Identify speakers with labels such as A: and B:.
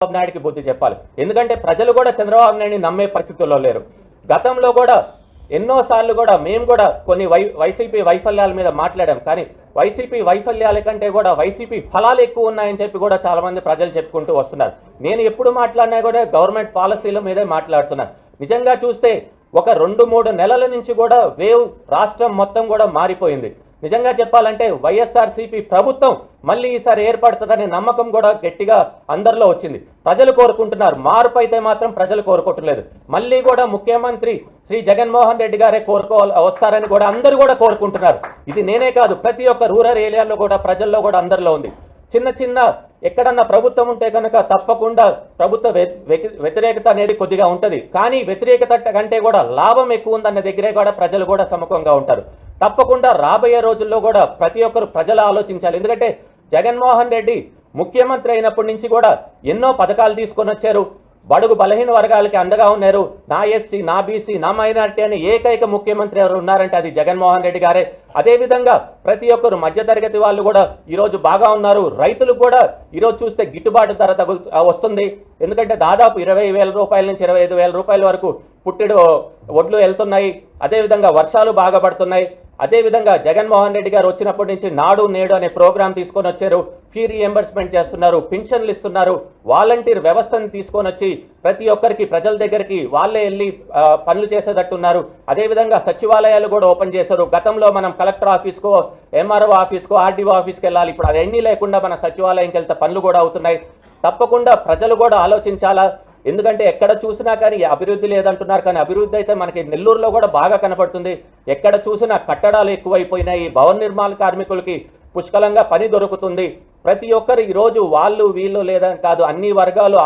A: చంద్రబాబు నాయుడికి బుద్ధి చెప్పాలి. ఎందుకంటే ప్రజలు కూడా చంద్రబాబు నాయుడిని నమ్మే పరిస్థితుల్లో లేరు. గతంలో కూడా ఎన్నోసార్లు కూడా మేము కూడా కొన్ని వైసీపీ వైఫల్యాల మీద మాట్లాడాం. కానీ వైసీపీ వైఫల్యాల కంటే కూడా వైసీపీ ఫలాలు ఎక్కువ ఉన్నాయని చెప్పి కూడా చాలా మంది ప్రజలు చెప్పుకుంటూ వస్తున్నారు. నేను ఎప్పుడు మాట్లాడినా కూడా గవర్నమెంట్ పాలసీల మీదే మాట్లాడుతున్నాను. నిజంగా చూస్తే ఒక 2-3 నెలల నుంచి కూడా వేవ్ రాష్ట్రం మొత్తం కూడా మారిపోయింది. నిజంగా చెప్పాలంటే వైఎస్ఆర్సీపీ ప్రభుత్వం మళ్ళీ ఈసారి ఏర్పడుతుందనే నమ్మకం కూడా గట్టిగా అందరిలో వచ్చింది. ప్రజలు కోరుకుంటున్నారు. మార్పు అయితే మాత్రం ప్రజలు కోరుకోవట్లేదు. మళ్ళీ కూడా ముఖ్యమంత్రి శ్రీ జగన్మోహన్ రెడ్డి గారే వస్తారని కూడా అందరూ కూడా కోరుకుంటున్నారు. ఇది నేనే కాదు, ప్రతి ఒక్క రూరల్ ఏరియాలో కూడా ప్రజల్లో కూడా అందరిలో ఉంది. చిన్న చిన్న ఎక్కడన్నా ప్రభుత్వం ఉంటే కనుక తప్పకుండా ప్రభుత్వ వ్యతిరేకత అనేది కొద్దిగా ఉంటుంది. కానీ వ్యతిరేకత కంటే కూడా లాభం ఎక్కువ ఉందన్న దగ్గరే కూడా ప్రజలు కూడా సముఖంగా ఉంటారు. తప్పకుండా రాబోయే రోజుల్లో కూడా ప్రతి ఒక్కరు ప్రజలు ఆలోచించాలి. ఎందుకంటే జగన్మోహన్ రెడ్డి ముఖ్యమంత్రి అయినప్పటి నుంచి కూడా ఎన్నో పథకాలు తీసుకొని వచ్చారు. బడుగు బలహీన వర్గాలకి అండగా ఉన్నారు. నా ఎస్సీ, నా బీసీ, నా మైనారిటీ అని ఏకైక ముఖ్యమంత్రి ఎవరు ఉన్నారంటే అది జగన్మోహన్ రెడ్డి గారే. అదేవిధంగా ప్రతి ఒక్కరు మధ్యతరగతి వాళ్ళు కూడా ఈరోజు బాగా ఉన్నారు. రైతులకు కూడా ఈరోజు చూస్తే గిట్టుబాటు ధర వస్తుంది. ఎందుకంటే దాదాపు 20,000 రూపాయల నుంచి 25,000 రూపాయల వరకు పుట్టెడు వడ్లు వెళ్తున్నాయి. అదేవిధంగా వర్షాలు బాగా పడుతున్నాయి. అదేవిధంగా జగన్మోహన్ రెడ్డి గారు వచ్చినప్పటి నుంచి నాడు నేడు అనే ప్రోగ్రాం తీసుకొని వచ్చారు. ఫీ రీఎంబర్స్మెంట్ చేస్తున్నారు, పింఛన్లు ఇస్తున్నారు, వాలంటీర్ వ్యవస్థను తీసుకొని వచ్చి ప్రతి ఒక్కరికి ప్రజల దగ్గరికి వాళ్ళే వెళ్ళి పనులు చేసేటట్టున్నారు. అదేవిధంగా సచివాలయాలు కూడా ఓపెన్ చేశారు. గతంలో మనం కలెక్టర్ ఆఫీస్కో, ఎంఆర్ఓ ఆఫీస్కో, ఆర్డీఓ ఆఫీస్కి వెళ్ళాలి. ఇప్పుడు అవన్నీ లేకుండా మన సచివాలయంకి వెళ్తే పనులు కూడా అవుతున్నాయి. తప్పకుండా ప్రజలు కూడా ఆలోచించాలా. ఎందుకంటే ఎక్కడ చూసినా కానీ అభివృద్ధి లేదంటున్నారు. కానీ అభివృద్ధి అయితే మనకి నెల్లూరులో కూడా బాగా కనపడుతుంది. ఎక్కడ చూసినా కట్టడాలు ఎక్కువైపోయినాయి. భవన నిర్మాణ కార్మికులకి పుష్కలంగా పని దొరుకుతుంది. ప్రతి ఒక్కరు ఈరోజు వాళ్ళు వీళ్ళు లేదని కాదు, అన్ని వర్గాలు